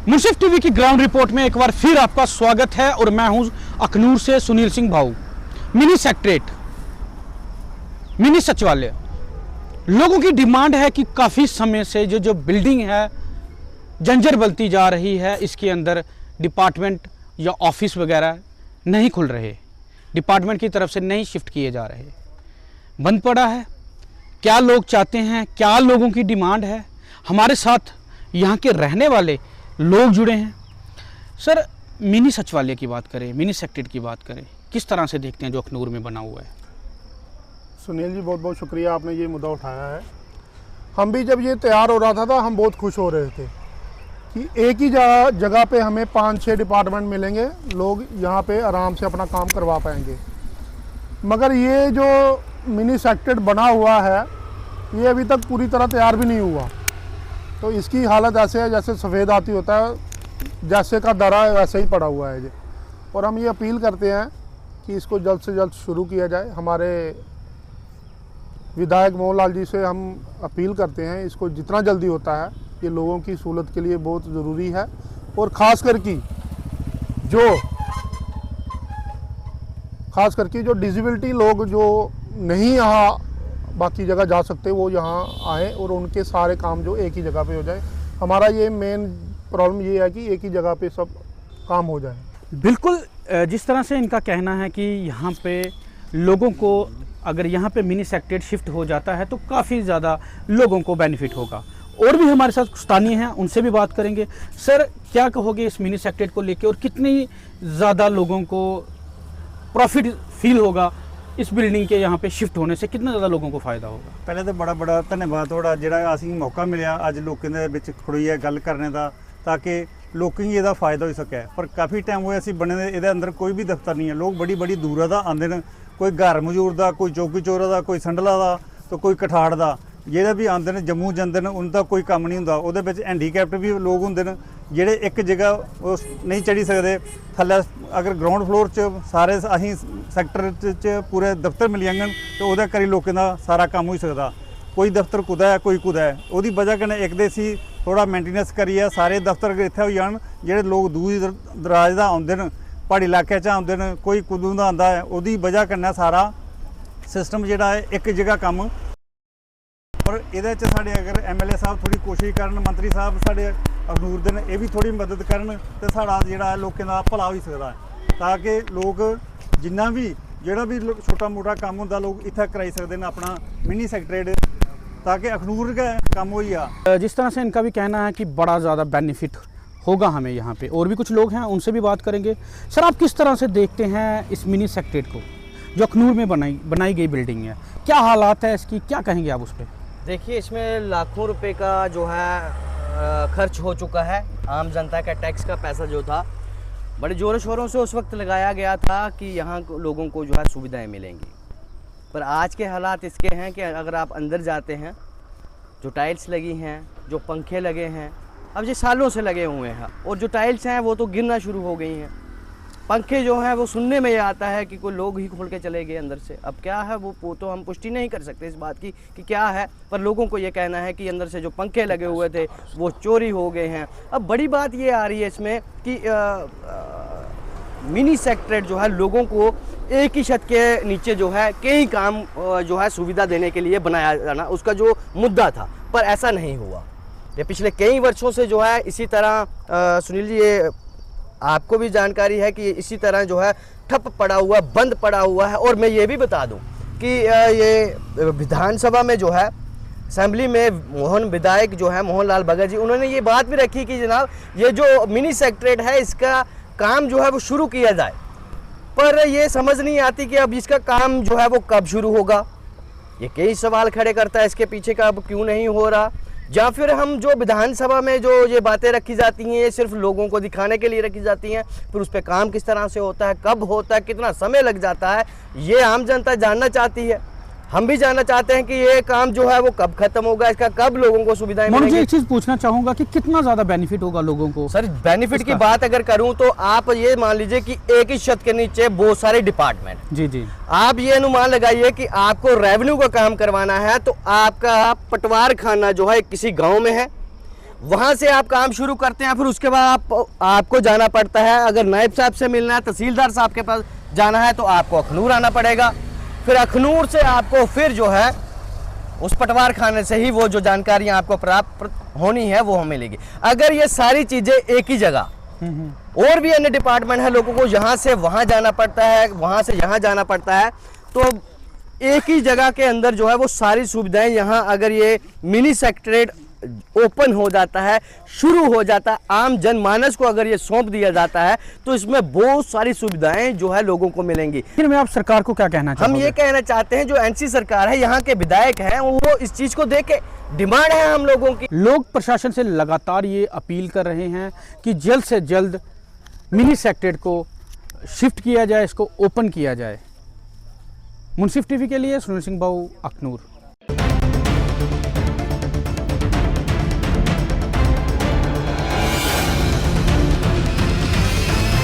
मुंसिफ TV की ground report में एक बार फिर आपका स्वागत है और मैं हूं अखनूर से सुनील सिंह भाऊ। मिनी सेक्रेटरीट, मिनी सचिवालय, लोगों की डिमांड है कि काफ़ी समय से जो बिल्डिंग है जंजर बनती जा रही है, इसके अंदर डिपार्टमेंट या ऑफिस वगैरह नहीं खुल रहे, डिपार्टमेंट की तरफ से नहीं शिफ्ट किए जा रहे, बंद पड़ा है। क्या लोग चाहते हैं, क्या लोगों की डिमांड है, हमारे साथ यहाँ के रहने वाले लोग जुड़े हैं। सर, मिनी सचिवालय की बात करें, मिनी सेक्रेटरीट की बात करें, किस तरह से देखते हैं जो अखनूर में बना हुआ है? सुनील जी, बहुत बहुत शुक्रिया, आपने ये मुद्दा उठाया है। हम भी जब ये तैयार हो रहा था तो हम बहुत खुश हो रहे थे कि एक ही जगह पे हमें 5-6 डिपार्टमेंट मिलेंगे, लोग यहाँ पे आराम से अपना काम करवा पाएंगे। मगर ये जो मिनी सेक्रेटरीट बना हुआ है, ये अभी तक पूरी तरह तैयार भी नहीं हुआ। तो इसकी हालत ऐसे है जैसे सफ़ेद हाथी होता है, जैसे का दरा है वैसे ही पड़ा हुआ है ये। और हम ये अपील करते हैं कि इसको जल्द से जल्द शुरू किया जाए। हमारे विधायक मोहन लाल जी से हम अपील करते हैं, इसको जितना जल्दी होता है, ये लोगों की सहूलत के लिए बहुत ज़रूरी है। और ख़ास करके जो डिसेबिलिटी लोग जो नहीं यहाँ बाकी जगह जा सकते, वो यहाँ आए और उनके सारे काम जो एक ही जगह पे हो जाए। हमारा ये मेन प्रॉब्लम ये है कि एक ही जगह पे सब काम हो जाए। बिल्कुल, जिस तरह से इनका कहना है कि यहाँ पे लोगों को, अगर यहाँ पे मिनी सेक्रेटरीट शिफ्ट हो जाता है तो काफ़ी ज़्यादा लोगों को बेनिफिट होगा। और भी हमारे साथ स्थानीय हैं, उनसे भी बात करेंगे। सर, क्या कहोगे इस मिनी सेक्रेटरीट को लेके और कितनी ज़्यादा लोगों को प्रॉफिट फील होगा इस बिल्डिंग के यहाँ पे शिफ्ट होने से, कितना ज़्यादा लोगों को फ़ायदा होगा? पहले तो बड़ा धन्यवाद थोड़ा ਜਿਹੜਾ ਅਸੀਂ ਮੌਕਾ ਮਿਲਿਆ ਅੱਜ ਲੋਕਾਂ ਦੇ ਵਿੱਚ ਖੜੋਈ ਹੈ ਗੱਲ ਕਰਨੇ ਦਾ, ਤਾਂ ਕਿ ਲੋਕਾਂ ਨੂੰ ਇਹਦਾ ਫਾਇਦਾ ਹੋ ਸਕੇ। ਪਰ ਕਾਫੀ ਟਾਈਮ ਹੋਇਆ ਅਸੀਂ ਬਣੇ ਇਹਦੇ ਅੰਦਰ ਕੋਈ ਵੀ ਦਫ਼ਤਰ ਨਹੀਂ ਹੈ। ਲੋਕ ਬੜੀ ਦੂਰਾਂ ਦਾ ਆਉਂਦੇ ਨੇ, ਕੋਈ ਘਰ ਮਜ਼ਦੂਰ ਦਾ, ਕੋਈ ਚੌਕੀ ਚੋਰਾ ਦਾ, ਕੋਈ ਸੰਡਲਾ ਦਾ, ਤਾਂ ਕੋਈ ਕਠਾੜ ਦਾ। ਜਿਹੜੇ ਵੀ ਆਉਂਦੇ ਨੇ ਜੰਮੂ ਜਾਂਦੇ ਨੇ, ਉਹਨਾਂ ਦਾ ਕੋਈ ਕੰਮ ਨਹੀਂ ਹੁੰਦਾ। ਉਹਦੇ ਵਿੱਚ ਹੈਂਡੀਕੈਪਟ ਵੀ ਲੋਕ ਹੁੰਦੇ ਨੇ ਜਿਹੜੇ ਇੱਕ ਜਗ੍ਹਾ ਉਹ ਨਹੀਂ ਚੜੀ ਸਕਦੇ ਥੱਲੇ। अगर ग्राउंड फ्लोर च सारे असीं सैक्टर च पूरे दफ्तर मिल जाङन तो ਉਹਦੇ ਕਰੀ ਲੋਕਾਂ ਦਾ ਸਾਰਾ ਕੰਮ ਹੋ ਸਕਦਾ। ਕੋਈ ਦਫ਼ਤਰ ਕੁਦਾ ਹੈ, ਕੋਈ ਕੁਦਾ ਹੈ। ਉਹਦੀ ਵਜ੍ਹਾ ਕਨੇ ਇੱਕ ਦੇ ਸੀ ਥੋੜਾ ਮੇਨਟੇਨੈਂਸ ਕਰੀਏ, ਸਾਰੇ ਦਫ਼ਤਰ ਇੱਥੇ ਹੋ ਜਾਣ। ਜਿਹੜੇ ਲੋਕ ਦੂਰ ਦਰਾਜ ਦਾ ਆਉਂਦੇ ਨੇ, ਪਹਾੜੀ ਇਲਾਕੇ 'ਚ ਆਉਂਦੇ ਨੇ, ਕੋਈ ਕੁਦੋਂ ਦਾ ਆਉਂਦਾ ਹੈ, ਉਹਦੀ ਵਜ੍ਹਾ ਕਨੇ ਸਾਰਾ ਸਿਸਟਮ ਜਿਹੜਾ ਹੈ ਇੱਕ ਜਗ੍ਹਾ ਕੰਮ। ਪਰ ਇਹਦੇ 'ਚ ਸਾਡੇ ਅਗਰ MLA ਸਾਹਿਬ ਥੋੜੀ ਕੋਸ਼ਿਸ਼ ਕਰਨ, ਮੰਤਰੀ ਸਾਹਿਬ ਸਾਡੇ ਅਖਨੂਰ ਦੇ ਨੇ, ਇਹ ਵੀ ਥੋੜੀ ਮਦਦ ਕਰਨ ਤੇ ਸਾਡਾ ਜਿਹੜਾ ਲੋਕਾਂ ਦਾ ਭਲਾ ਹੋ ਸਕਦਾ ਹੈ, ਤਾਂ ਕਿ ਲੋਕ ਜਿੰਨਾ ਵੀ ਜਿਹੜਾ ਵੀ ਛੋਟਾ ਮੋਟਾ ਕੰਮ ਹੁੰਦਾ ਲੋਕ ਇੱਥੇ ਕਰਾਈ ਸਕਦੇ ਨੇ ਆਪਣਾ मिनी सेक्रेटरीट, ताकि अखनूर का काम हो या। जिस तरह से इनका भी कहना है कि बड़ा ज़्यादा बेनिफिट होगा हमें यहाँ पे। और भी कुछ लोग हैं, उनसे भी बात करेंगे। सर, आप किस तरह से देखते हैं इस मिनी सेक्रेटरीट को जो अखनूर में बनाई गई बिल्डिंग है? क्या हालात है इसकी, क्या कहेंगे आप उस पर? देखिए, इसमें लाखों रुपए का जो है खर्च हो चुका है। आम जनता का टैक्स का पैसा जो था बड़े ज़ोरों शोरों से उस वक्त लगाया गया था कि यहाँ लोगों को जो है सुविधाएं मिलेंगी। पर आज के हालात इसके हैं कि अगर आप अंदर जाते हैं, जो टाइल्स लगी हैं, जो पंखे लगे हैं, अब ये सालों से लगे हुए हैं, और जो टाइल्स हैं वो तो गिरना शुरू हो गई हैं। पंखे जो हैं वो सुनने में ये आता है कि कोई लोग ही खोल के चले गए अंदर से। अब क्या है वो तो हम पुष्टि नहीं कर सकते इस बात की कि क्या है, पर लोगों को ये कहना है कि अंदर से जो पंखे लगे हुए थे वो चोरी हो गए हैं। अब बड़ी बात ये आ रही है इसमें कि मिनी सेक्रेटरीट जो है लोगों को एक ही छत के नीचे जो है कई काम जो है सुविधा देने के लिए बनाया जाना उसका जो मुद्दा था, पर ऐसा नहीं हुआ। ये पिछले कई वर्षों से जो है इसी तरह सुनील जी, ये आपको भी जानकारी है कि इसी तरह जो है ठप पड़ा हुआ, बंद पड़ा हुआ है। और मैं ये भी बता दूं कि ये विधानसभा में जो है असेंबली में विधायक जो है मोहन लाल भगत जी, उन्होंने ये बात भी रखी कि जनाब ये जो मिनी सेक्रेटरीट है इसका काम जो है वो शुरू किया जाए। पर ये समझ नहीं आती कि अब इसका काम जो है वो कब शुरू होगा। ये कई सवाल खड़े करता है इसके पीछे का अब क्यों नहीं हो रहा, या फिर हम जो विधानसभा में जो ये बातें रखी जाती हैं ये सिर्फ लोगों को दिखाने के लिए रखी जाती हैं, फिर उस पर काम किस तरह से होता है, कब होता है, कितना समय लग जाता है, ये आम जनता जानना चाहती है। हम भी जानना चाहते हैं कि ये काम जो है वो कब खत्म होगा, इसका कब लोगों को सुविधाएं मिलेंगी। मुझे एक चीज पूछना चाहूंगा कि कितना ज्यादा बेनिफिट होगा लोगों को? सर, बेनिफिट की बात अगर करूं तो आप ये मान लीजिए कि एक ही छत के नीचे बहुत सारे डिपार्टमेंट। जी, आप ये अनुमान लगाइए कि आपको रेवेन्यू का काम करवाना है तो आपका पटवार खाना जो है किसी गांव में है, वहाँ से आप काम शुरू करते हैं, फिर उसके बाद आपको जाना पड़ता है, अगर नायब साहब से मिलना है, तहसीलदार साहब के पास जाना है, तो आपको अखनूर आना पड़ेगा। फिर अखनूर से आपको फिर जो है उस पटवार खाने से ही वो जो जानकारियाँ आपको प्राप्त होनी है वो हमें मिलेगी। अगर ये सारी चीज़ें एक ही जगह, और भी अन्य डिपार्टमेंट है, लोगों को यहाँ से वहाँ जाना पड़ता है, वहाँ से यहाँ जाना पड़ता है, तो एक ही जगह के अंदर जो है वो सारी सुविधाएं यहाँ अगर ये मिनी सेक्रेटेरिएट ओपन हो जाता है, शुरू हो जाता है, आम जनमानस को अगर ये सौंप दिया जाता है, तो इसमें बहुत सारी सुविधाएं जो है लोगों को मिलेंगी। फिर मैं आप सरकार को क्या कहना हम चाहूँगा? ये कहना चाहते हैं जो एनसी सरकार है, यहाँ के विधायक हैं, वो इस चीज़ को देखे, डिमांड है हम लोगों की। लोग प्रशासन से लगातार ये अपील कर रहे हैं कि जल्द से जल्द मिनी सेक्रेटेरिएट को शिफ्ट किया जाए, इसको ओपन किया जाए। मुंसिफ टीवी के लिए सुनील सिंह भाऊ, अखनूर।